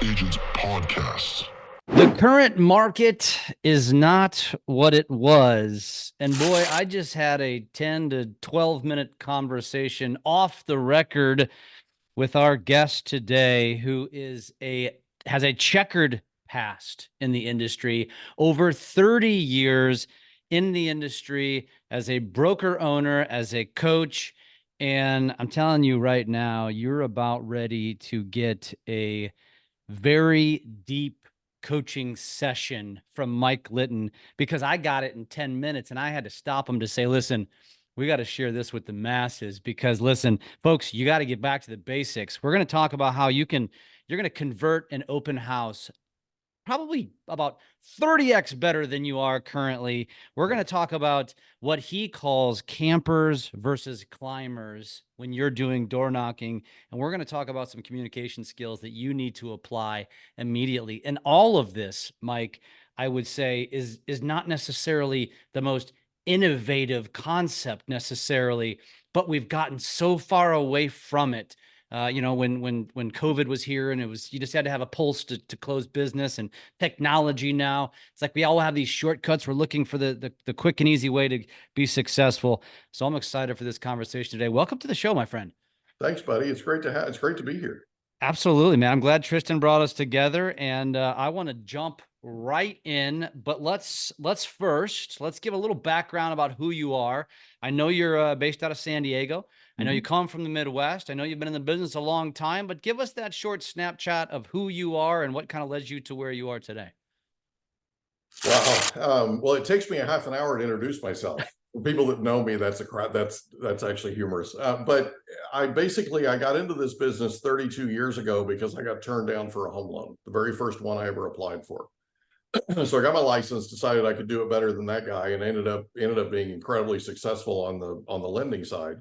Agents Podcast. The current market is not what it was. And boy, I just had a 10 to 12-minute conversation off the record with our guest today, who has a checkered past in the industry, over 30 years in the industry as a broker owner, as a coach. And I'm telling you right now, you're about ready to get a very deep coaching session from Mike Litton, because I got it in 10 minutes and I had to stop him to say, listen, we got to share this with the masses, because listen, folks, you got to get back to the basics. We're going to talk about how you're going to convert an open house probably about 30x better than you are currently. We're going to talk about what he calls campers versus climbers when you're doing door knocking. And we're going to talk about some communication skills that you need to apply immediately. And all of this, Mike, I would say is not necessarily the most innovative concept necessarily, but we've gotten so far away from it. When COVID was here and you just had to have a pulse to close business, and technology now, it's like we all have these shortcuts. We're looking for the quick and easy way to be successful. So I'm excited for this conversation today. Welcome to the show, my friend. Thanks, buddy. It's great to be here. Absolutely, man. I'm glad Tristan brought us together, and I want to jump right in. But let's give a little background about who you are. I know you're based out of San Diego. I know you come from the Midwest. I know you've been in the business a long time, but give us that short snapshot of who you are and what kind of led you to where you are today. Wow. Well, it takes me a half an hour to introduce myself. For people that know me, that's actually humorous. But I got into this business 32 years ago because I got turned down for a home loan, the very first one I ever applied for. So I got my license, decided I could do it better than that guy, and ended up being incredibly successful on the lending side.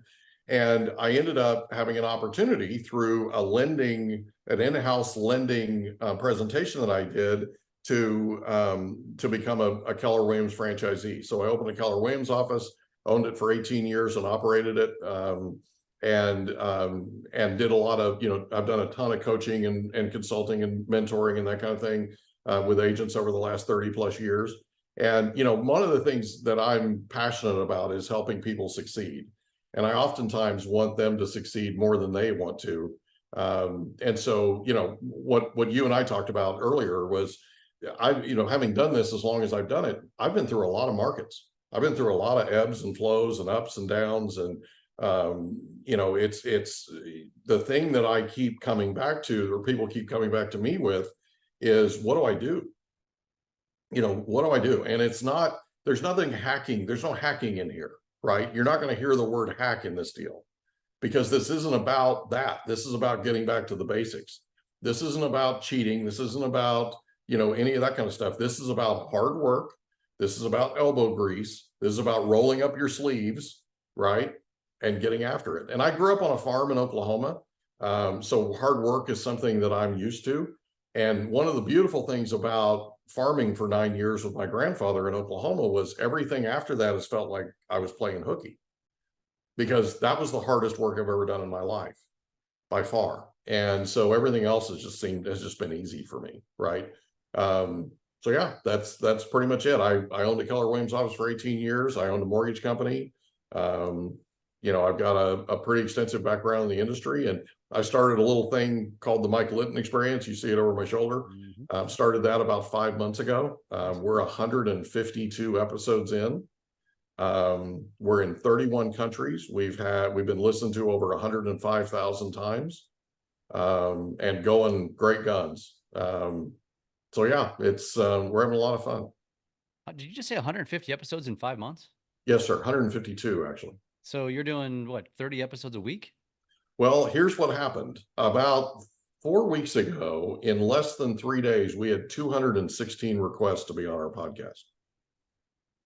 And I ended up having an opportunity through an in-house lending presentation that I did to become a Keller Williams franchisee. So I opened a Keller Williams office, owned it for 18 years and operated it, and did a lot of, I've done a ton of coaching and consulting and mentoring and that kind of thing with agents over the last 30 plus years. And, one of the things that I'm passionate about is helping people succeed. And I oftentimes want them to succeed more than they want to. And so, what you and I talked about earlier was, having done this as long as I've done it, I've been through a lot of markets. I've been through a lot of ebbs and flows and ups and downs. And, it's the thing that I keep coming back to, or people keep coming back to me with, is what do I do? What do I do? And there's no hacking in here, right? You're not going to hear the word hack in this deal, because this isn't about that. This is about getting back to the basics. This isn't about cheating. This isn't about, any of that kind of stuff. This is about hard work. This is about elbow grease. This is about rolling up your sleeves, right? And getting after it. And I grew up on a farm in Oklahoma. So hard work is something that I'm used to. And one of the beautiful things about farming for 9 years with my grandfather in Oklahoma was everything after that has felt like I was playing hooky, because that was the hardest work I've ever done in my life by far. And so everything else has just been easy for me. Right. So yeah, that's pretty much it. I owned a Keller Williams office for 18 years. I owned a mortgage company. I've got a pretty extensive background in the industry, and I started a little thing called the Mike Litton Experience. You see it over my shoulder. Started that about 5 months ago. We're 152 episodes in. We're in 31 countries. We've been listened to over 105,000 times, and going great guns. So yeah, we're having a lot of fun. Did you just say 150 episodes in 5 months? Yes, sir. 152 actually. So you're doing what, 30 episodes a week? Well, here's what happened. About 4 weeks ago, in less than 3 days, we had 216 requests to be on our podcast.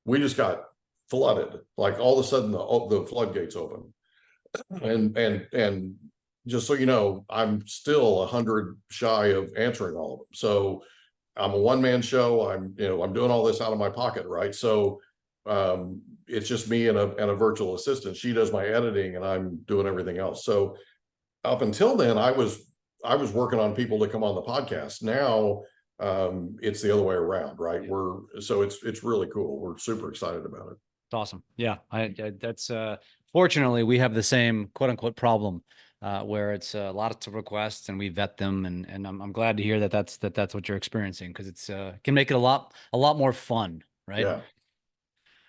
We just got flooded. Like all of a sudden the floodgates open. And just so you know, I'm still 100 shy of answering all of them. So I'm a one-man show. I'm doing all this out of my pocket, right? So it's just me and a virtual assistant. She does my editing and I'm doing everything else. So up until then, I was I was working on people to come on the podcast. Now it's the other way around, right? It's really cool. We're super excited about it. It's awesome. Yeah, that's fortunately we have the same quote unquote problem where it's a lot of requests and we vet them, and I'm glad to hear that that's what you're experiencing, because it's can make it a lot more fun, right? Yeah.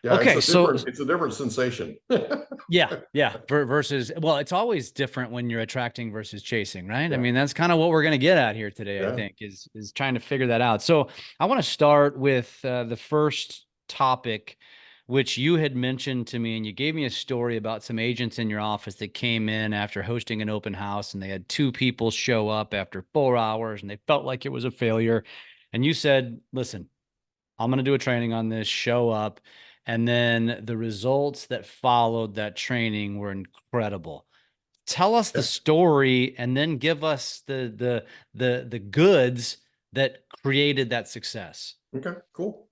Okay, it's a different sensation. yeah. Versus, well, it's always different when you're attracting versus chasing, right? Yeah. I mean, that's kind of what we're going to get at here today. Yeah. I think is trying to figure that out. So I want to start with the first topic, which you had mentioned to me, and you gave me a story about some agents in your office that came in after hosting an open house, and they had 2 people show up after 4 hours, and they felt like it was a failure. And you said, listen, I'm going to do a training on this, show up. And then the results that followed that training were incredible. Tell us the story, and then give us the goods that created that success. Okay, cool.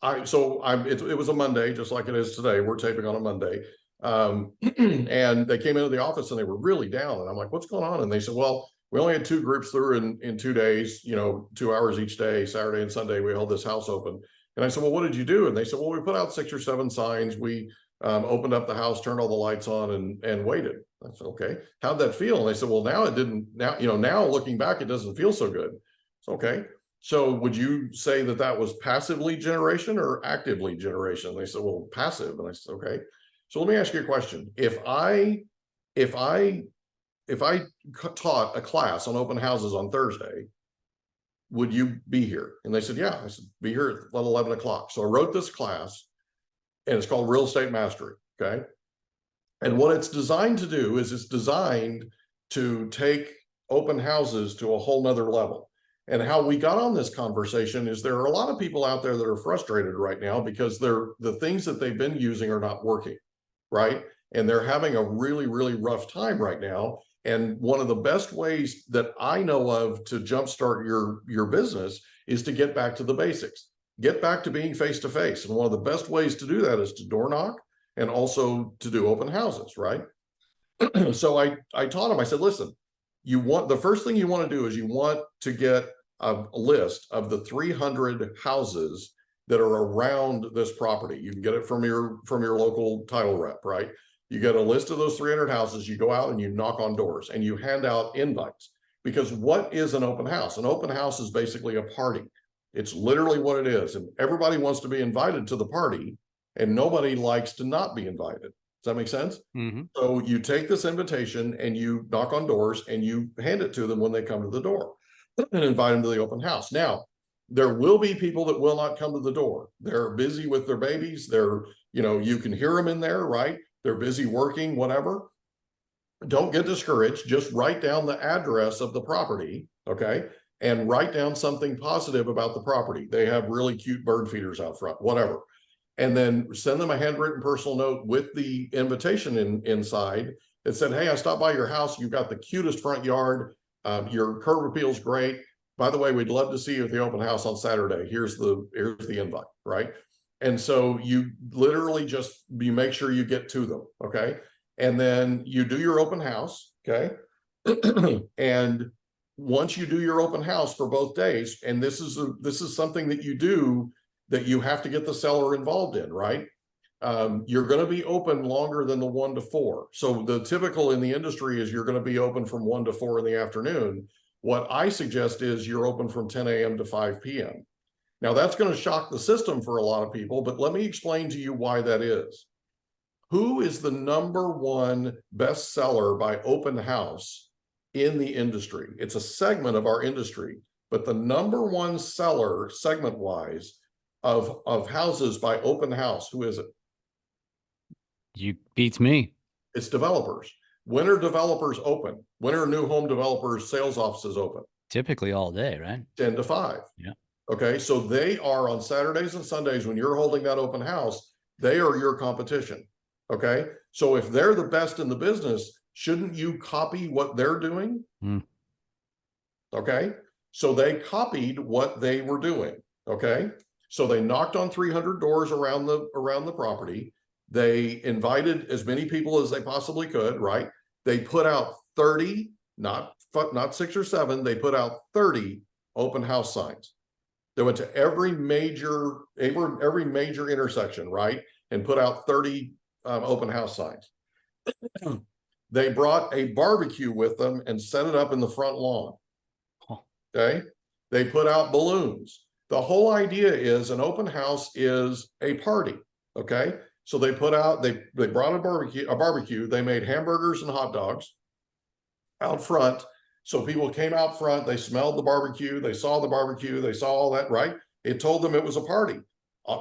It was a Monday, just like it is today. We're taping on a Monday. And they came into the office and they were really down. And I'm like, what's going on? And they said, well, we only had 2 groups through in 2 days, 2 hours each day, Saturday and Sunday. We held this house open. And I said, well, what did you do? And they said, well, we put out 6 or 7 signs. We opened up the house, turned all the lights on, and waited. I said, okay, how'd that feel? And they said, well, now it didn't. Now looking back, it doesn't feel so good. It's okay. So would you say that was passively generation or actively generation? They said, well, passive. And I said, okay. So let me ask you a question. If I taught a class on open houses on Thursday, would you be here? And they said, yeah. I said, be here at 11 o'clock. So I wrote this class, and it's called Real Estate Mastery. Okay. And what it's designed to do is it's designed to take open houses to a whole nother level. And how we got on this conversation is there are a lot of people out there that are frustrated right now because the things that they've been using are not working, right? And they're having a really, really rough time right now. And one of the best ways that I know of to jumpstart your business is to get back to the basics, get back to being face-to-face. And one of the best ways to do that is to door knock and also to do open houses, right? So I taught them, I said, listen, the first thing you want to do is you want to get a list of the 300 houses that are around this property. You can get it from your local title rep, right? You get a list of those 300 houses, you go out and you knock on doors and you hand out invites. Because what is an open house? An open house is basically a party. It's literally what it is. And everybody wants to be invited to the party, and nobody likes to not be invited. Does that make sense? Mm-hmm. So you take this invitation and you knock on doors and you hand it to them when they come to the door and invite them to the open house. Now, there will be people that will not come to the door. They're busy with their babies. You can hear them in there, right? They're busy working, whatever. Don't get discouraged. Just write down the address of the property, okay? And write down something positive about the property. They have really cute bird feeders out front, whatever. And then send them a handwritten personal note with the invitation inside that said, hey, I stopped by your house. You've got the cutest front yard. Your curb appeal's great. By the way, we'd love to see you at the open house on Saturday. Here's the invite, right? And so you literally you make sure you get to them, okay? And then you do your open house, okay? And once you do your open house for both days, and this is something that you do that you have to get the seller involved in, right? You're going to be open longer than the 1 to 4. So the typical in the industry is you're going to be open from 1 to 4 in the afternoon. What I suggest is you're open from 10 a.m. to 5 p.m. Now that's going to shock the system for a lot of people, but let me explain to you why that is. Who is the #1 bestseller by open house in the industry? It's a segment of our industry, but the #1 seller segment-wise of houses by open house, who is it? You beats me. It's developers. When are developers open? When are new home developers sales offices open? Typically all day, right? 10 to 5. Yeah. Okay, so they are on Saturdays and Sundays when you're holding that open house, they are your competition. Okay, so if they're the best in the business, shouldn't you copy what they're doing? Okay, so they copied what they were doing. Okay, so they knocked on 300 doors around the property. They invited as many people as they possibly could, right? They put out 30 not 6 or 7. They put out 30 open house signs. They went to every major intersection, right, and put out 30 open house signs. They brought a barbecue with them and set it up in the front lawn. Okay, they put out balloons. The whole idea is an open house is a party. Okay, so they put out, they brought a barbecue. They made hamburgers and hot dogs out front. So people came out front, they smelled the barbecue, they saw the barbecue, they saw all that, right? It told them it was a party.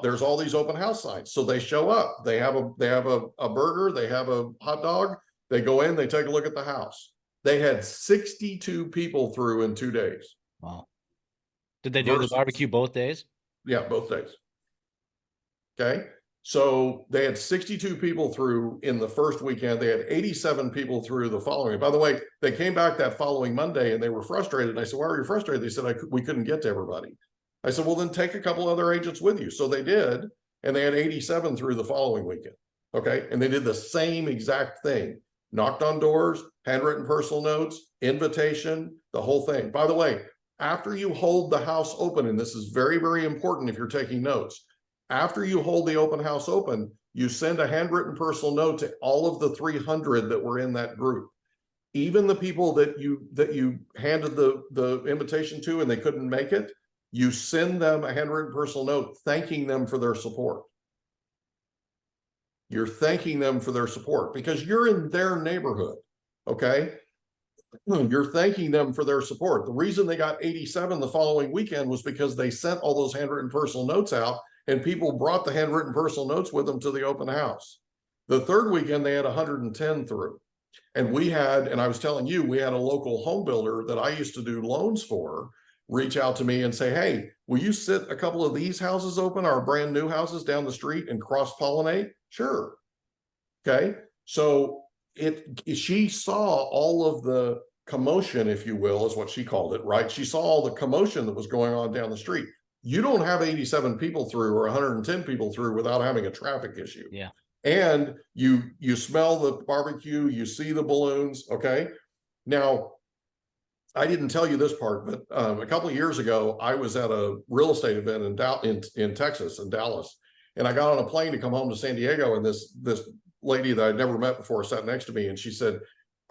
There's all these open house signs. So they show up, they have a burger, they have a hot dog, they go in, they take a look at the house. They had 62 people through in 2 days. Wow. Did they do the barbecue both days? Yeah, both days. Okay. So they had 62 people through in the first weekend. They had 87 people through the following. By the way, they came back that following Monday and they were frustrated. And I said, why were you frustrated? They said, we couldn't get to everybody. I said, well, then take a couple other agents with you. So they did. And they had 87 through the following weekend. Okay. And they did the same exact thing. Knocked on doors, handwritten personal notes, invitation, the whole thing. By the way, after you hold the house open, and this is very, very important if you're taking notes, after you hold the open house open, you send a handwritten personal note to all of the 300 that were in that group. Even the people that you handed the invitation to and they couldn't make it, you send them a handwritten personal note thanking them for their support. You're thanking them for their support because you're in their neighborhood, okay? You're thanking them for their support. The reason they got 87 the following weekend was because they sent all those handwritten personal notes out and people brought the handwritten personal notes with them to the open house. The third weekend, they had 110 through. And we had, and I was telling you, we had a local home builder that I used to do loans for reach out to me and say, hey, will you sit a couple of these houses open, our brand new houses down the street, and cross-pollinate? Sure. Okay. So she saw all of the commotion, if you will, is what she called it, right? She saw all the commotion that was going on down the street. You don't have 87 people through or 110 people through without having a traffic issue. Yeah. And you smell the barbecue, you see the balloons. Okay. Now, I didn't tell you this part, but a couple of years ago, I was at a real estate event in Texas, in Dallas, and I got on a plane to come home to San Diego, and this lady that I'd never met before sat next to me, and she said,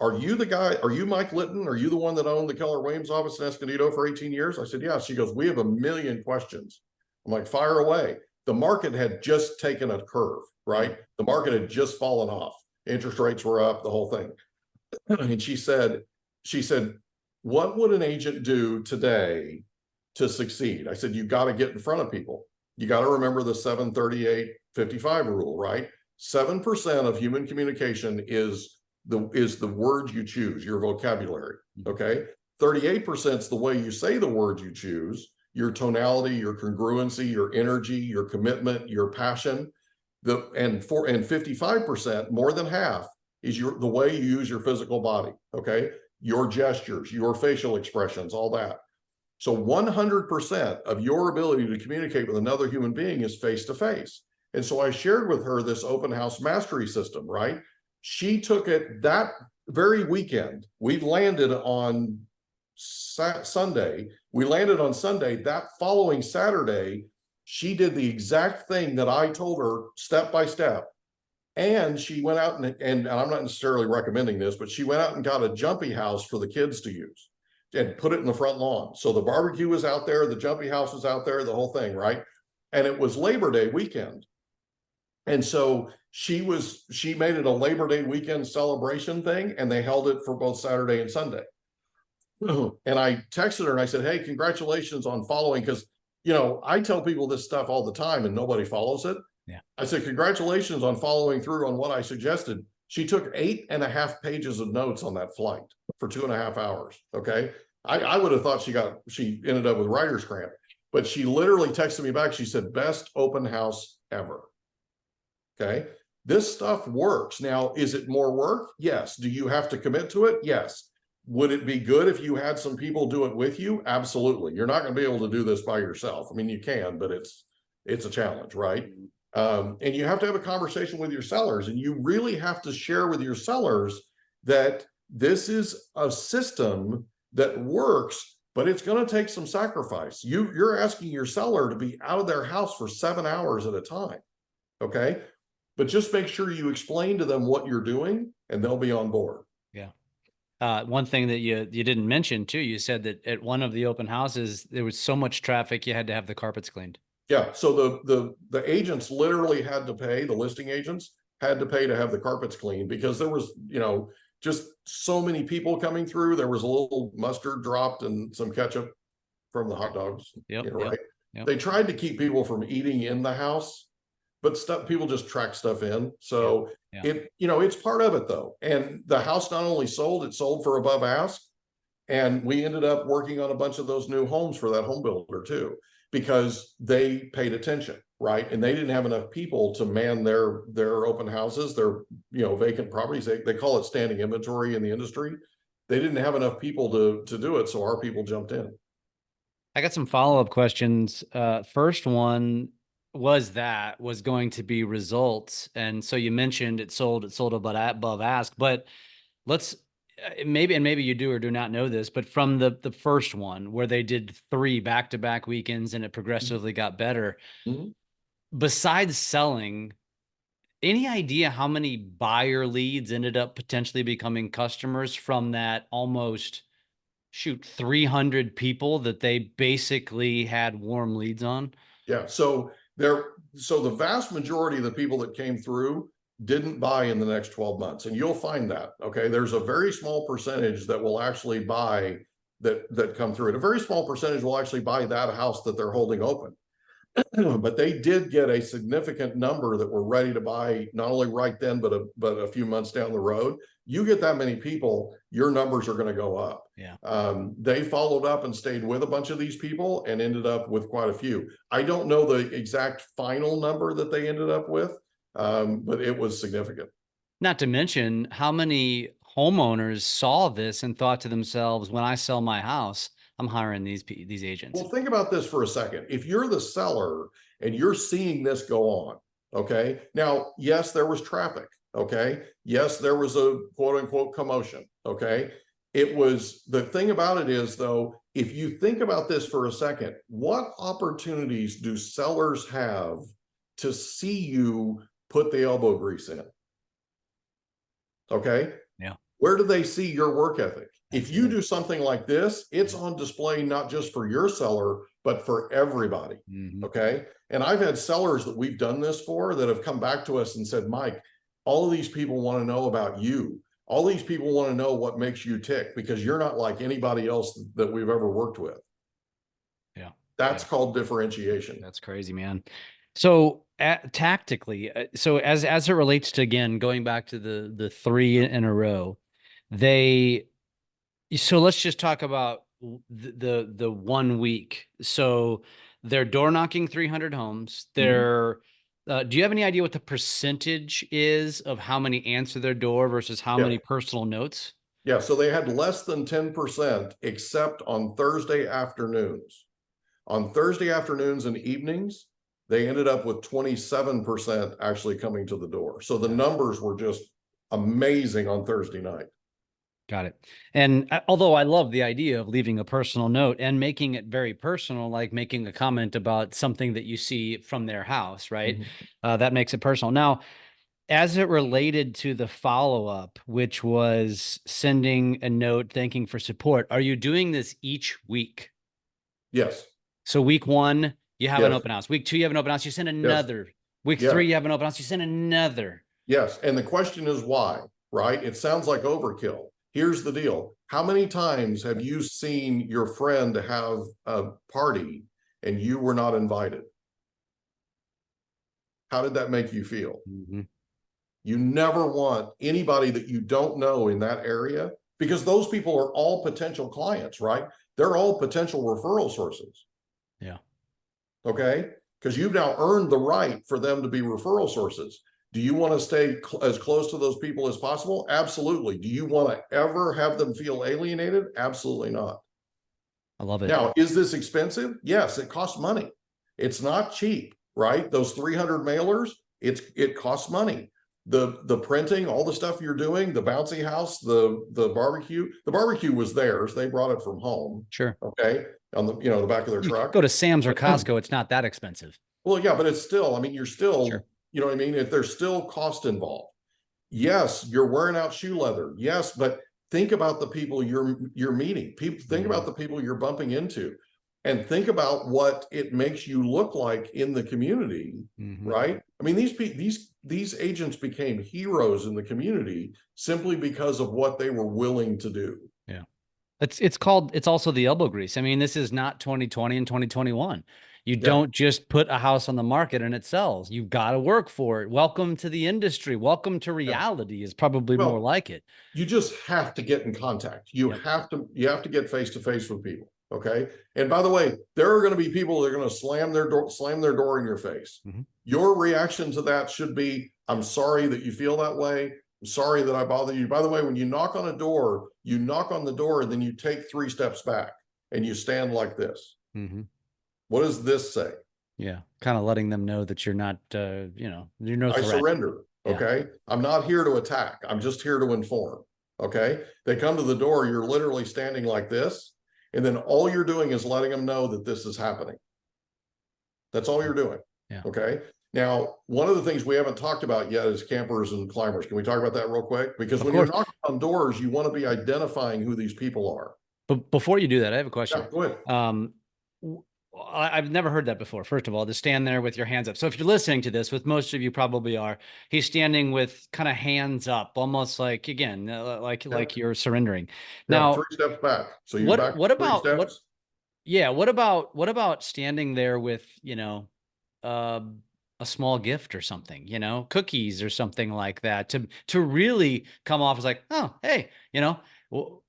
are you the guy, are you Mike Litton? Are you the one that owned the Keller Williams office in Escondido for 18 years? I said, yeah. She goes, we have a million questions. I'm like, fire away. The market had just taken a curve, right? The market had just fallen off. Interest rates were up, the whole thing. And she said, what would an agent do today to succeed? I said, you got to get in front of people. You got to remember the 738-55 rule, right? 7% of human communication is the words you choose, your vocabulary, okay? 38% is the way you say the words you choose, your tonality, your congruency, your energy, your commitment, your passion. And 55%, more than half, is the way you use your physical body, okay? Your gestures, your facial expressions, all that. So 100% of your ability to communicate with another human being is face-to-face. And so I shared with her this open house mastery system, right? She took it that very weekend. We landed on Sunday. We landed on Sunday. That following Saturday, she did the exact thing that I told her step by step. And she went out and I'm not necessarily recommending this, but she went out and got a jumpy house for the kids to use and put it in the front lawn. So the barbecue was out there, the jumpy house was out there, the whole thing, right? And it was Labor Day weekend. And so she made it a Labor Day weekend celebration thing, and they held it for both Saturday and Sunday. And I texted her and I said, hey, congratulations on following, because, you know, I tell people this stuff all the time and nobody follows it. Yeah. I said, congratulations on following through on what I suggested. She took 8.5 pages of notes on that flight for 2.5 hours. Okay. I would have thought she ended up with writer's cramp, but she literally texted me back. She said, best open house ever. Okay. This stuff works. Now, is it more work? Yes. Do you have to commit to it? Yes. Would it be good if you had some people do it with you? Absolutely. You're not going to be able to do this by yourself. I mean, you can, but it's a challenge, right? And you have to have a conversation with your sellers, and you really have to share with your sellers that this is a system that works, but it's going to take some sacrifice. You're asking your seller to be out of their house for 7 hours at a time. Okay. But just make sure you explain to them what you're doing and they'll be on board. Yeah. One thing that you didn't mention too, you said that at one of the open houses, there was so much traffic, you had to have the carpets cleaned. Yeah. So the agents literally had to pay, the listing agents had to pay to have the carpets cleaned because there was, just so many people coming through. There was a little mustard dropped and some ketchup from the hot dogs. Yep, Right. yep. They tried to keep people from eating in the house, but people just track stuff in. So it's part of it though. And the house not only sold, it sold for above ask. And we ended up working on a bunch of those new homes for that home builder too, because they paid attention, right? And they didn't have enough people to man their open houses, their vacant properties. They call it standing inventory in the industry. They didn't have enough people to do it, so our people jumped in. I got some follow-up questions. First one was going to be results, and so you mentioned it sold above ask, but let's maybe you do or do not know this, but from the first one where they did 3 back-to-back weekends and it progressively got better, besides selling, any idea how many buyer leads ended up potentially becoming customers from that almost 300 people that they basically had warm leads on? Yeah. So the vast majority of the people that came through didn't buy in the next 12 months. And you'll find that, okay, there's a very small percentage that will actually buy that come through it. A very small percentage will actually buy that house that they're holding open. But they did get a significant number that were ready to buy, not only right then, but a few months down the road. You get that many people, your numbers are going to go up. Yeah. They followed up and stayed with a bunch of these people and ended up with quite a few. I don't know the exact final number that they ended up with, but it was significant. Not to mention how many homeowners saw this and thought to themselves, when I sell my house, I'm hiring these agents. Well, think about this for a second. If you're the seller and you're seeing this go on, okay, now, yes, there was traffic. Okay. Yes, there was a quote unquote commotion. Okay. The thing about it is though, if you think about this for a second, what opportunities do sellers have to see you put the elbow grease in? Okay. Yeah. Where do they see your work ethic? If you do something like this, it's on display, not just for your seller, but for everybody. Okay. And I've had sellers that we've done this for that have come back to us and said, Mike, all of these people want to know about you. All these people want to know what makes you tick because you're not like anybody else that we've ever worked with. Yeah. That's called differentiation. That's crazy, man. So tactically, so as it relates to, again, going back to the 3 in a row, so let's just talk about the 1 week. So they're door knocking 300 homes. They're do you have any idea what the percentage is of how many answer their door versus how many personal notes? Yeah, so they had less than 10% except on Thursday afternoons. On Thursday afternoons and evenings, they ended up with 27% actually coming to the door. So the numbers were just amazing on Thursday night. Got it. And although I love the idea of leaving a personal note and making it very personal, like making a comment about something that you see from their house, right? That makes it personal. Now, as it related to the follow-up, which was sending a note thanking for support, are you doing this each week? Yes. So week 1, you have an open house. Week 2, you have an open house. You send another. Week 3, you have an open house. You send another. Yes. And the question is why, right? It sounds like overkill. Here's the deal. How many times have you seen your friend have a party and you were not invited? How did that make you feel? You never want anybody that you don't know in that area, because those people are all potential clients, right? They're all potential referral sources. Yeah. Okay. Because you've now earned the right for them to be referral sources. Do you want to stay as close to those people as possible? Absolutely. Do you want to ever have them feel alienated? Absolutely not. I love it. Now, is this expensive? Yes, it costs money. It's not cheap, right? Those 300 mailers, it costs money. The printing, all the stuff you're doing, the bouncy house, the barbecue was theirs. They brought it from home. Sure. Okay. On the, the back of their You truck. go to Sam's or Costco, it's not that expensive. Well, yeah, but it's still, I mean, you're still, Sure. you know what I mean? If there's still cost involved. Yes, you're wearing out shoe leather. Yes, but think about the people you're meeting. People, think about the people you're bumping into, and think about what it makes you look like in the community, right? I mean, these agents became heroes in the community simply because of what they were willing to do. Yeah. It's also the elbow grease. I mean, this is not 2020 and 2021. You don't just put a house on the market and it sells. You've got to work for it. Welcome to the industry. Welcome to reality is probably more like it. You just have to get in contact. You have to get face to face with people. Okay. And by the way, there are going to be people that are going to slam their door in your face. Your reaction to that should be, I'm sorry that you feel that way. I'm sorry that I bothered you. By the way, when you knock on a door, you knock on the door and then you take 3 steps back and you stand like this. What does this say? Yeah. Kind of letting them know that you're not, you're no threat. I surrender. Okay. I'm not here to attack. I'm just here to inform. Okay. They come to the door. You're literally standing like this. And then all you're doing is letting them know that this is happening. That's all you're doing. Yeah. Okay. Now, one of the things we haven't talked about yet is campers and climbers. Can we talk about that real quick? Because when you're knocking on doors, you want to be identifying who these people are. But before you do that, I have a question. Yeah, go ahead. I've never heard that before. First of all, to stand there with your hands up. So if you're listening to this, with most of you probably are, he's standing with kind of hands up, almost like, again, like you're surrendering. Now, 3 steps back. So you're back. What about standing there with, a small gift or something, cookies or something like that, to really come off as like, oh, hey,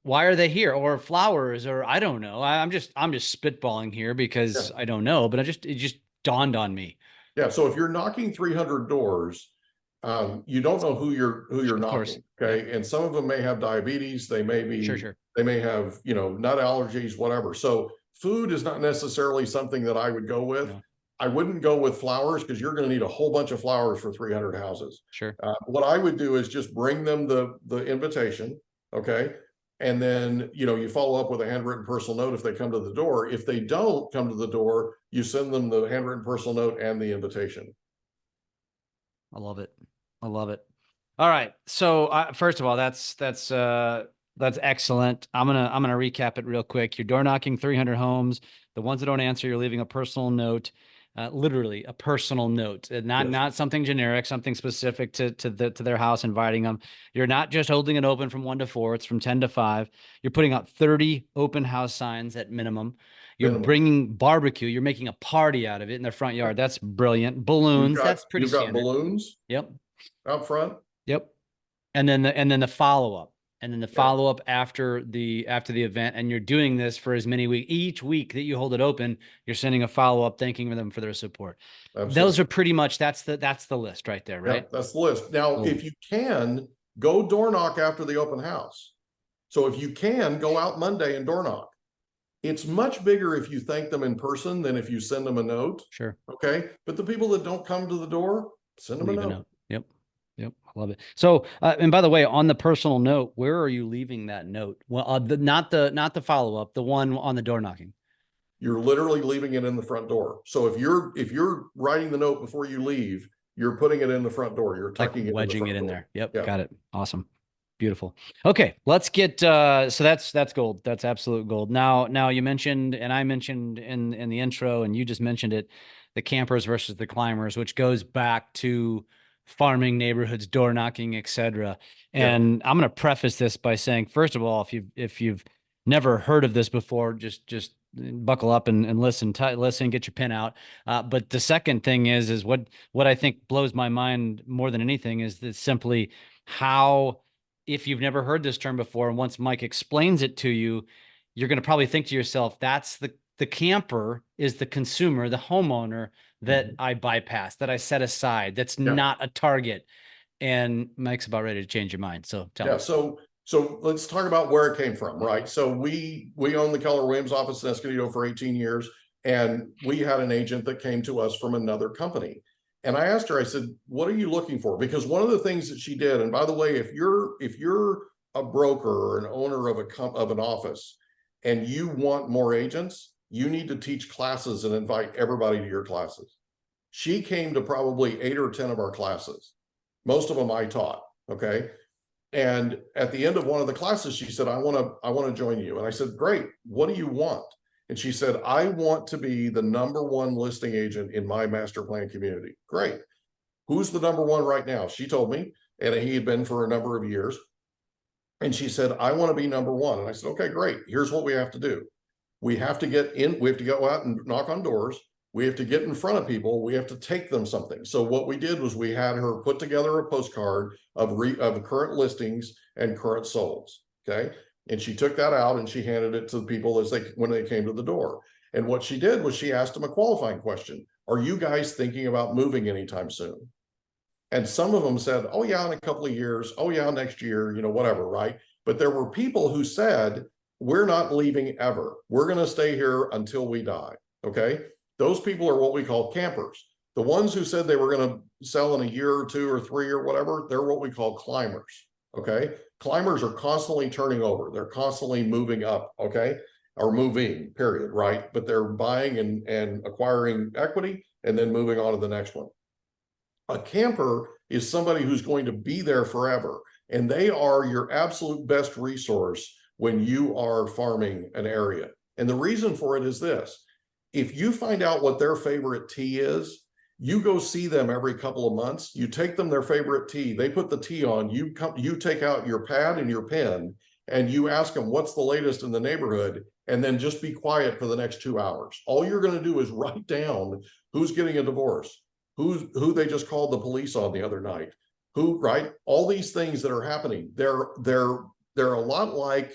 why are they here? Or flowers, or I don't know. I'm just spitballing here because I don't know, but it just dawned on me. Yeah. So if you're knocking 300 doors, you don't know who you're knocking. Okay. And some of them may have diabetes. They may be, they may have, nut allergies, whatever. So food is not necessarily something that I would go with. No. I wouldn't go with flowers because you're going to need a whole bunch of flowers for 300 houses. Sure. What I would do is just bring them the invitation. Okay. And then, you follow up with a handwritten personal note if they come to the door. If they don't come to the door, you send them the handwritten personal note and the invitation. I love it. I love it. All right. So first of all, that's excellent. I'm going to recap it real quick. You're door knocking 300 homes. The ones that don't answer, you're leaving a personal note. Literally a personal note, not something generic, something specific to their house, inviting them. You're not just holding it open from 1 to 4. It's from 10 to 5. You're putting out 30 open house signs at minimum. You're bringing barbecue. You're making a party out of it in their front yard. That's brilliant. Balloons. That's pretty standard. You've got balloons. Yep. Out front. Yep. And then the follow-up. And then the follow-up after the event, and you're doing this for as many weeks. Each week that you hold it open, you're sending a follow-up, thanking them for their support. Absolutely. Those are pretty much that's the list right there, right? Yeah, that's the list. Now, if you can, go door knock after the open house. So if you can, go out Monday and door knock. It's much bigger if you thank them in person than if you send them a note. Sure. Okay. But the people that don't come to the door, send them a note. Yep. Yep. I love it. So, and by the way, on the personal note, where are you leaving that note? Well, not the follow-up, the one on the door knocking. You're literally leaving it in the front door. So if you're writing the note before you leave, you're putting it in the front door. You're tucking it, wedging it in there. Yep. Got it. Awesome. Beautiful. Okay. Let's get, so that's gold. That's absolute gold. Now you mentioned, and I mentioned in the intro, and you just mentioned it, the campers versus the climbers, which goes back to farming neighborhoods, door knocking, etc. And I'm going to preface this by saying, first of all, if you've never heard of this before, just buckle up and listen, get your pen out. But the second thing is what I think blows my mind more than anything is that simply how, if you've never heard this term before, and once Mike explains it to you, you're going to probably think to yourself, that's the camper is the consumer, the homeowner that I bypass, that I set aside, that's not a target. And Mike's about ready to change your mind. So tell me. So let's talk about where it came from, right? So we own the Keller Williams office in Escondido for 18 years, and we had an agent that came to us from another company. And I asked her, I said, what are you looking for? Because one of the things that she did, and by the way, if you're a broker or an owner of an office and you want more agents, you need to teach classes and invite everybody to your classes. She came to probably 8 or 10 of our classes. Most of them I taught. Okay. And at the end of one of the classes, she said, I want to join you. And I said, great. What do you want? And she said, I want to be the #1 listing agent in my master plan community. Great. Who's the #1 right now? She told me, and he had been for a number of years. And she said, I want to be #1. And I said, okay, great. Here's what we have to do. We have to get in, we have to go out and knock on doors. We have to get in front of people. We have to take them something. So what we did was we had her put together a postcard of current listings and current solds. Okay. And she took that out and she handed it to the people when they came to the door. And what she did was she asked them a qualifying question. Are you guys thinking about moving anytime soon? And some of them said, oh yeah, in a couple of years. Oh yeah, next year, whatever, right? But there were people who said, we're not leaving ever. We're going to stay here until we die. Okay. Those people are what we call campers. The ones who said they were going to sell in a year or 2 or 3 or whatever, they're what we call climbers. Okay. Climbers are constantly turning over. They're constantly moving up. Okay. Or moving, period. Right. But they're buying and acquiring equity and then moving on to the next one. A camper is somebody who's going to be there forever. And they are your absolute best resource when you are farming an area. And the reason for it is this. If you find out what their favorite tea is, you go see them every couple of months, you take them their favorite tea, they put the tea on, you take out your pad and your pen and you ask them what's the latest in the neighborhood, and then just be quiet for the next 2 hours. All you're going to do is write down who's getting a divorce, who they just called the police on the other night, right? All these things that are happening, they're a lot like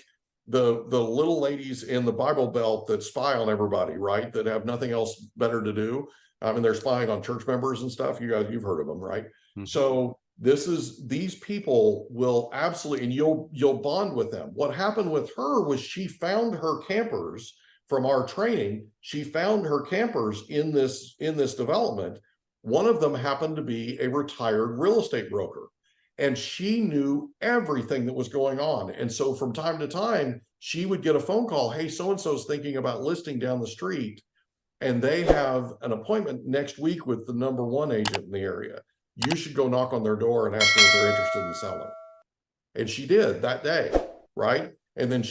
the little ladies in the Bible Belt that spy on everybody, right? That have nothing else better to do. I mean, they're spying on church members and stuff. You guys, you've heard of them, right? Mm-hmm. So these people will absolutely, and you'll bond with them. What happened with her was she found her campers from our training. She found her campers in this development. One of them happened to be a retired real estate broker. And she knew everything that was going on. And so from time to time, she would get a phone call. Hey, so-and-so is thinking about listing down the street. And they have an appointment next week with the #1 agent in the area. You should go knock on their door and ask them if they're interested in selling. And she did that day, right? And then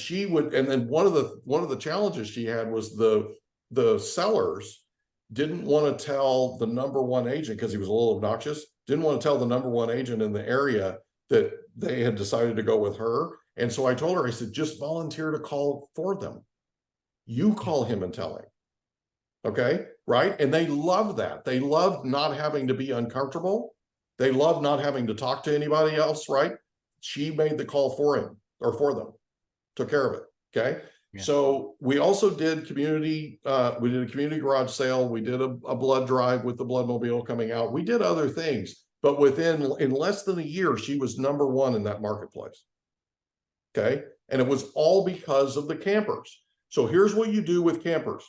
one of the challenges she had was the sellers didn't want to tell the #1 agent, because he was a little obnoxious, didn't want to tell the #1 agent in the area that they had decided to go with her. And so I told her, I said, just volunteer to call for them. You call him and tell him. Okay, right? And they love that. They love not having to be uncomfortable. They love not having to talk to anybody else, right? She made the call for him or for them, took care of it. Okay. Yeah. So we also did we did a community garage sale. We did a blood drive with the Bloodmobile coming out. We did other things, but in less than a year, she was #1 in that marketplace. Okay. And it was all because of the campers. So here's what you do with campers.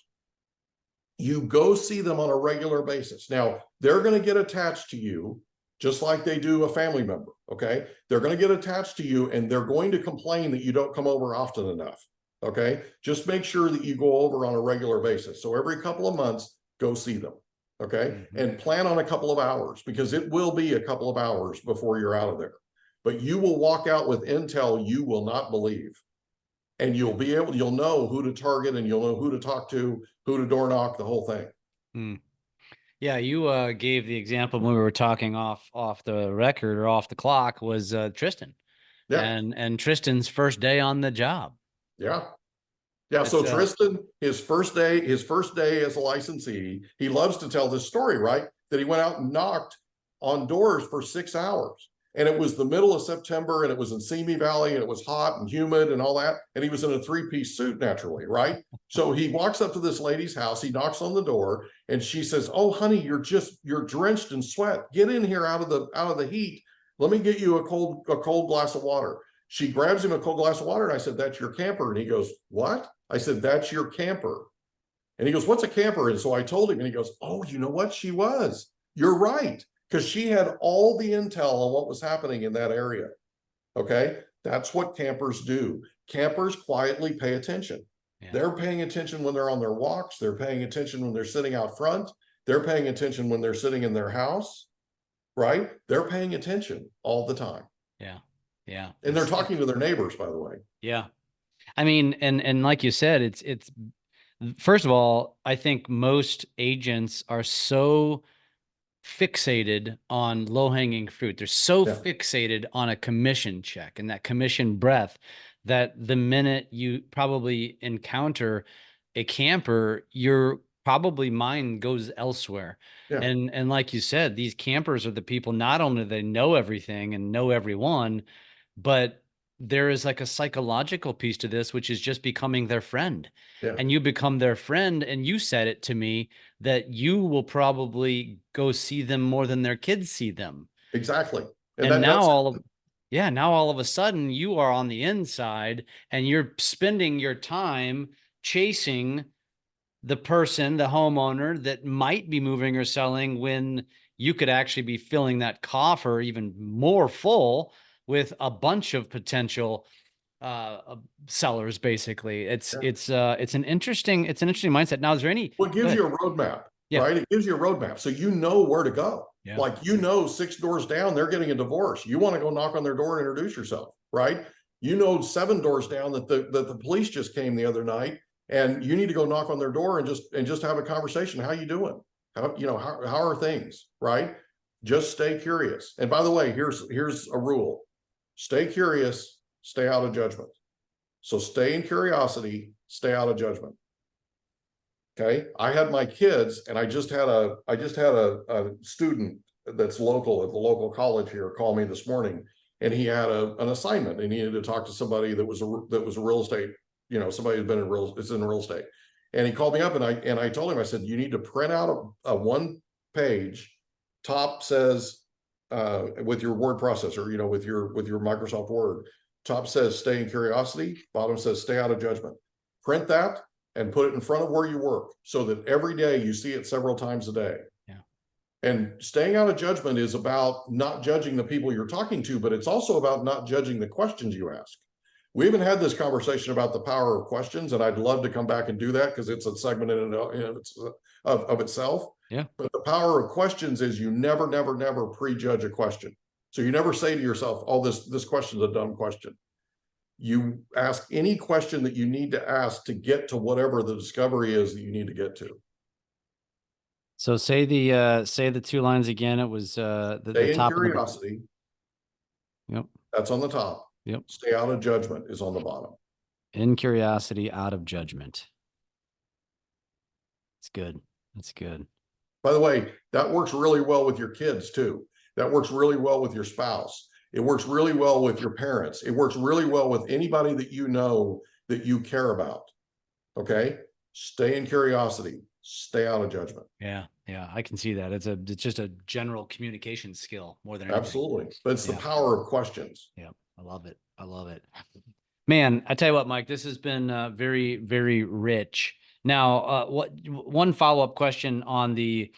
You go see them on a regular basis. Now, they're going to get attached to you just like they do a family member. Okay. They're going to get attached to you and they're going to complain that you don't come over often enough. Okay. Just make sure that you go over on a regular basis. So every couple of months, go see them. Okay. Mm-hmm. And plan on a couple of hours, because it will be a couple of hours before you're out of there. But you will walk out with intel you will not believe. And you'll know who to target, and you'll know who to talk to, who to door knock, the whole thing. Mm. Yeah, you gave the example when we were talking off the record or off the clock was Tristan. Yeah. And Tristan's first day on the job. Yeah. Yeah. So Tristan, his first day as a licensee, he loves to tell this story, right? That he went out and knocked on doors for 6 hours. And it was the middle of September, and it was in Simi Valley, and it was hot and humid and all that. And he was in a 3-piece suit, naturally, right? So he walks up to this lady's house, he knocks on the door, and she says, "Oh, honey, you're drenched in sweat. Get in here out of the heat. Let me get you a cold glass of water." She grabs him a cold glass of water, and I said, "That's your camper." And he goes, "What?" I said, "That's your camper." And he goes, "What's a camper?" And so I told him, and he goes, "Oh, you know what? She was. You're right. Because she had all the intel on what was happening in that area. Okay. That's what campers do. Campers quietly pay attention. Yeah. They're paying attention when they're on their walks. They're paying attention when they're sitting out front. They're paying attention when they're sitting in their house, right? They're paying attention all the time. Yeah. Yeah. And they're talking to their neighbors, by the way. Yeah. I mean, and like you said, it's first of all, I think most agents are so fixated on low-hanging fruit. They're so fixated on a commission check and that commission breath that the minute you probably encounter a camper, your probably mind goes elsewhere. Yeah. And like you said, these campers are the people, not only they know everything and know everyone, but there is like a psychological piece to this, which is just becoming their friend. Yeah. And you become their friend. And you said it to me that you will probably go see them more than their kids see them. Exactly. And now all of a sudden you are on the inside and you're spending your time chasing the person, the homeowner that might be moving or selling, when you could actually be filling that coffer even more full with a bunch of potential sellers. Basically, it's an interesting mindset. Now, is there any? Well, it gives you a roadmap, right? It gives you a roadmap, so you know where to go. Yeah. Like, you know, 6 doors down, they're getting a divorce. You want to go knock on their door and introduce yourself, right? You know, 7 doors down that the police just came the other night, and you need to go knock on their door and just have a conversation. How you doing? How are things, right? Just stay curious. And by the way, here's a rule: stay curious, stay out of judgment. So stay in curiosity, stay out of judgment. Okay. I had my kids, and I just had a student that's local at the local college here call me this morning, and he had an assignment and he needed to talk to somebody that was a real estate, somebody who's been in real estate. And he called me up, and I told him, I said, you need to print out a 1-page, top says, with your word processor, with your Microsoft Word, top says stay in curiosity, bottom says stay out of judgment. Print that and put it in front of where you work, so that every day you see it several times a day. Yeah. And staying out of judgment is about not judging the people you're talking to, but it's also about not judging the questions you ask. We haven't had this conversation about the power of questions, and I'd love to come back and do that, because it's a segment of itself. Yeah. But the power of questions is you never prejudge a question. So you never say to yourself, oh, this question's a dumb question. You ask any question that you need to ask to get to whatever the discovery is that you need to get to. So say the 2 lines again. It was the top. Stay in curiosity. Yep. That's on the top. Yep. Stay out of judgment is on the bottom. In curiosity, out of judgment. It's good. That's good. By the way, that works really well with your kids too. That works really well with your spouse. It works really well with your parents. It works really well with anybody that you know that you care about. Okay? Stay in curiosity. Stay out of judgment. Yeah. Yeah. I can see that. It's just a general communication skill more than anything. Absolutely. But it's the power of questions. Yeah. I love it. I love it. Man, I tell you what, Mike, this has been very, very rich. Now, one follow-up question on the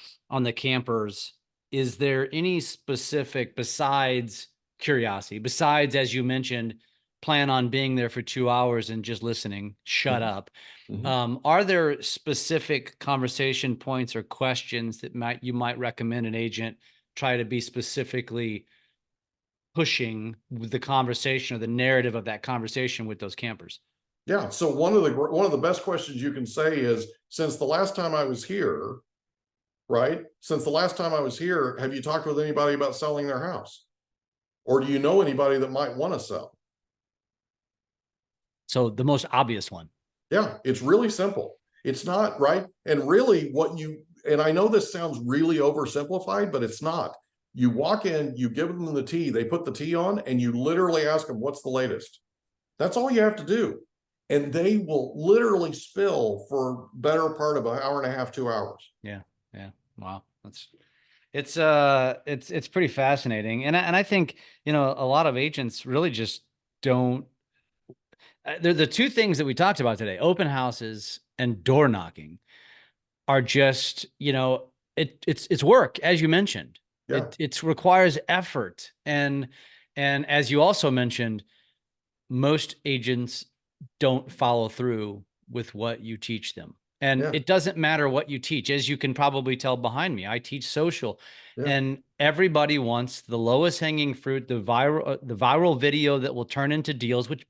campers: is there any specific, besides curiosity, besides, as you mentioned, plan on being there for 2 hours and just listening, shut up? Are there specific conversation points or questions that you might recommend an agent try to be specifically pushing with the conversation or the narrative of that conversation with those campers? Yeah. So one of the best questions you can say is, since the last time I was here, right? Since the last time I was here, have you talked with anybody about selling their house? Or do you know anybody that might want to sell? So the most obvious one. Yeah, it's really simple. It's not, right? And really and I know this sounds really oversimplified, but it's not. You walk in, you give them the tea, they put the tea on, and you literally ask them, what's the latest? That's all you have to do. And they will literally spill for better part of an hour and a half, 2 hours. Yeah. Yeah. Wow. It's pretty fascinating. And I think, a lot of agents really just don't, the 2 things that we talked about today, open houses and door knocking, are just, it's work, as you mentioned. Yeah. It requires effort. And as you also mentioned, most agents don't follow through with what you teach them. And Yeah. it doesn't matter what you teach. As you can probably tell behind me, I teach social, Yeah. and everybody wants the lowest hanging fruit, the viral video that will turn into deals, which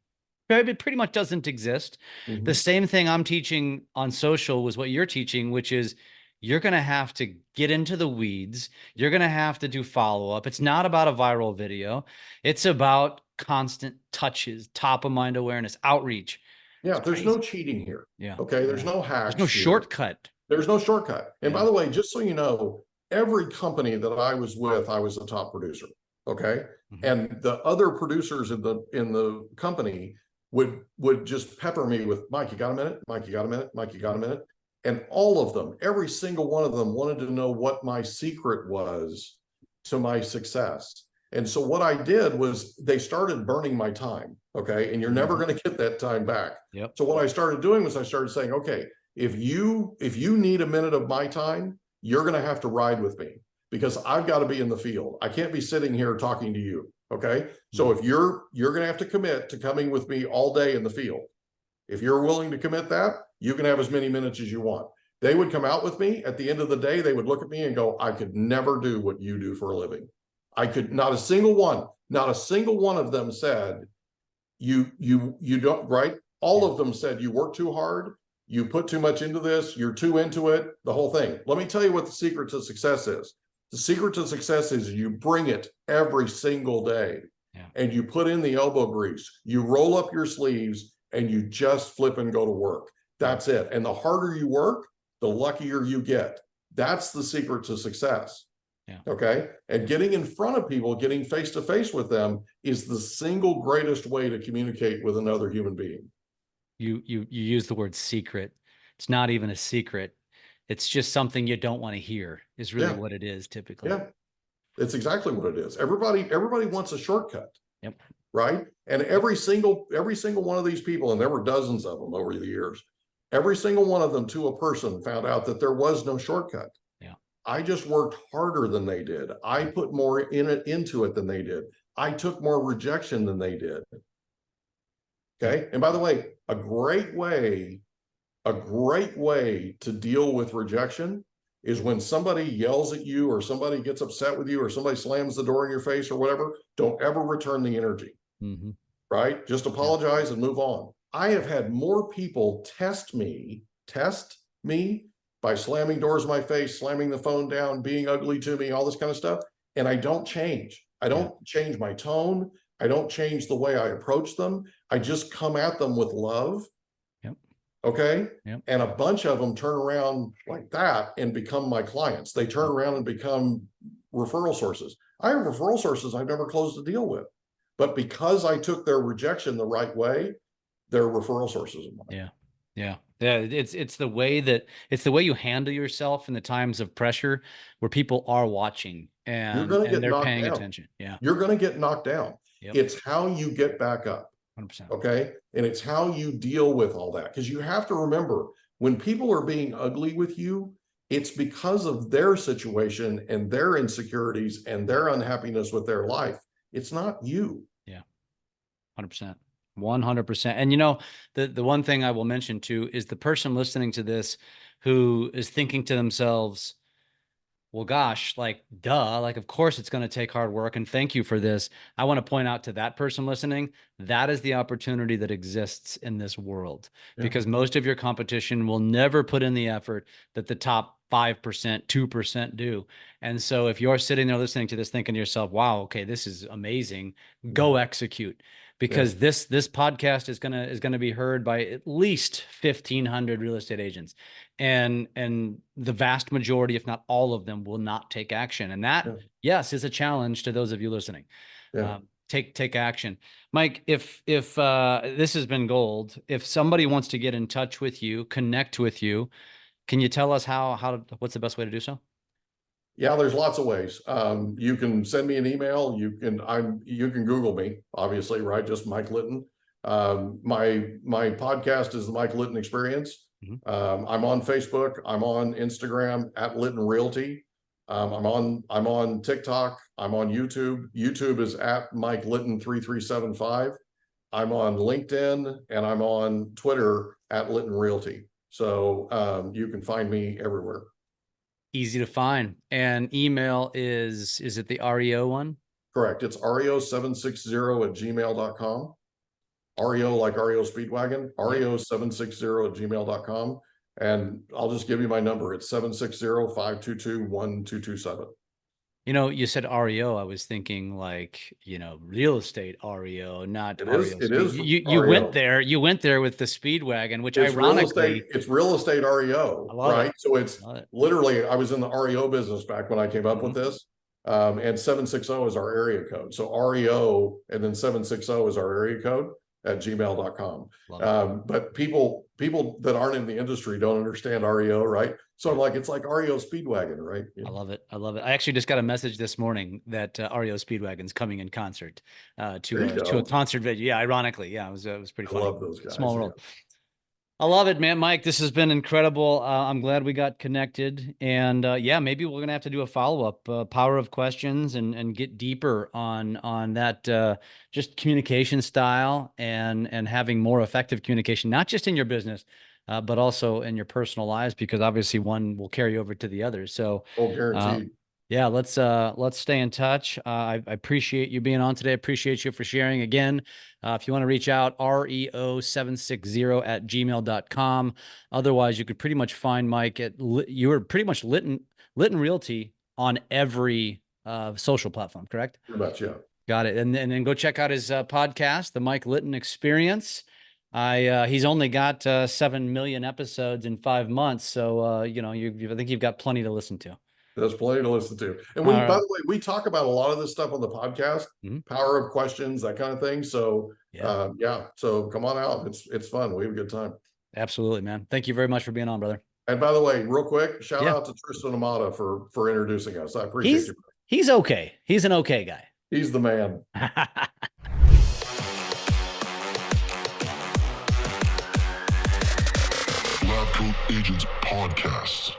pretty much doesn't exist. The Mhm. same thing I'm teaching on social was what you're teaching, which is you're going to have to get into the weeds. You're going to have to do follow up. It's not about a viral video. It's about constant touches, top of mind awareness, outreach. Yeah. It's There's no crazy. cheating here. Yeah. Okay. There's Yeah. no There's no hacks here. shortcut. There's no shortcut. And by Yeah. the way, just so you know, every company that I was with, I was a top producer. Okay. Mhm. And the other producers in the company would just pepper me with, Mike, you got a minute? Mike, you got a minute? Mike, you got a minute? And all of them, every single one of them wanted to know what my secret was to my success. And so what I did was they started burning my time. Okay. And you're never going to get that time back. Yep. So what I started doing was I started saying, okay, if you need a minute of my time, you're going to have to ride with me, because I've got to be in the field. I can't be sitting here talking to you. Okay. So if you're going to have to commit to coming with me all day in the field, if you're willing to commit that, you can have as many minutes as you want. They would come out with me. At the end of the day, they would look at me and go, I could never do what you do for a living. I could, not a single one of them said, you don't, right? All of them said, you work too hard. You put too much into this. You're too into it, the whole thing. Let me tell you what the secret to success is. The secret to success is you bring it every single day. Yeah. And you put in the elbow grease, you roll up your sleeves, and you just flip and go to work. That's it. And the harder you work, the luckier you get. That's the secret to success. Yeah. Okay. And getting in front of people, getting face to face with them is the single greatest way to communicate with another human being. You use the word secret. It's not even a secret. It's just something you don't want to hear is really what it is typically. Yeah. It's exactly what it is. Everybody wants a shortcut. Yep. Right. And every single one of these people, and there were dozens of them over the years, every single one of them to a person found out that there was no shortcut. Yeah. I just worked harder than they did. I put more into it than they did. I took more rejection than they did. Okay. And by the way, a great way to deal with rejection is when somebody yells at you, or somebody gets upset with you, or somebody slams the door in your face or whatever. Don't ever return the energy. Mm-hmm. Right? Just apologize and move on. I have had more people test me by slamming doors in my face, slamming the phone down, being ugly to me, all this kind of stuff. And I don't change. I don't change my tone. I don't change the way I approach them. I just come at them with love. Yep. Okay. Yep. And a bunch of them turn around like that and become my clients. They turn around and become referral sources. I have referral sources I've never closed a deal with, but because I took their rejection the right way, they're referral sources of mine. Yeah. Yeah. Yeah. It's the way you handle yourself in the times of pressure where people are watching and they're paying attention. Yeah. You're going to get knocked down. Yep. It's how you get back up. 100%. Okay. And it's how you deal with all that. Because you have to remember, when people are being ugly with you, it's because of their situation and their insecurities and their unhappiness with their life. It's not you. Yeah. 100%. 100%. And you know, the one thing I will mention too is the person listening to this who is thinking to themselves, well, gosh, like, duh, like, of course it's going to take hard work. And thank you for this. I want to point out to that person listening, that is the opportunity that exists in this world, because most of your competition will never put in the effort that the top 5%, 2% do. And so if you're sitting there listening to this, thinking to yourself, wow, okay, this is amazing, go execute. Because this podcast is gonna be heard by at least 1,500 real estate agents, and the vast majority, if not all of them, will not take action. And that, yes, is a challenge to those of you listening. Take action, Mike. If this has been gold, if somebody wants to get in touch with you, connect with you, can you tell us what's the best way to do so? Yeah, there's lots of ways. You can send me an email. You can Google me, obviously, right? Just Mike Litton. My podcast is the Mike Litton Experience. I'm on Facebook. I'm on Instagram at Litton Realty. I'm on TikTok. I'm on YouTube. YouTube is at Mike Litton 3375. I'm on LinkedIn and I'm on Twitter at Litton Realty. So you can find me everywhere. Easy to find. And email is it the REO one? Correct. It's reo760@gmail.com. REO like REO Speedwagon, reo760@gmail.com. And I'll just give you my number. It's 760-522-1227. You know, you said REO. I was thinking like, real estate REO, not REO. It is You went there. You went there with the Speedwagon, which it's ironically, it's real estate REO, right? It. So it's literally, I was in the REO business back when I came up with this. And 760 is our area code. So REO and then 760 is our area code at gmail.com. But people that aren't in the industry don't understand REO, right? So I'm like, it's like REO Speedwagon, right? Yeah. I love it. I love it. I actually just got a message this morning that REO Speedwagon's coming in concert to a concert venue. Yeah, ironically. Yeah, it was pretty funny. I love those guys. Small world. Yeah. I love it, man. Mike, this has been incredible. I'm glad we got connected. And yeah, maybe we're going to have to do a follow-up, power of questions, and get deeper on that just communication style and having more effective communication, not just in your business, but also in your personal lives, because obviously one will carry over to the other. So guaranteed. Yeah, let's stay in touch. I appreciate you being on today. Appreciate you for sharing again. If you want to reach out, reo760@gmail.com. Otherwise, you could pretty much find Mike you were pretty much Litton Realty on every social platform, correct? Pretty much, yeah. Got it. And then go check out his podcast, The Mike Litton Experience. He's only got 7 million episodes in 5 months, so I think you've got plenty to listen to. There's plenty to listen to. And by the way, we talk about a lot of this stuff on the podcast, power of questions, that kind of thing. So so come on out. It's fun. We have a good time. Absolutely, man. Thank you very much for being on, brother. And by the way, real quick, shout out to Tristan Amata for introducing us. I appreciate you. He's okay. He's an okay guy. He's the man. Lab Coat Agents Podcast.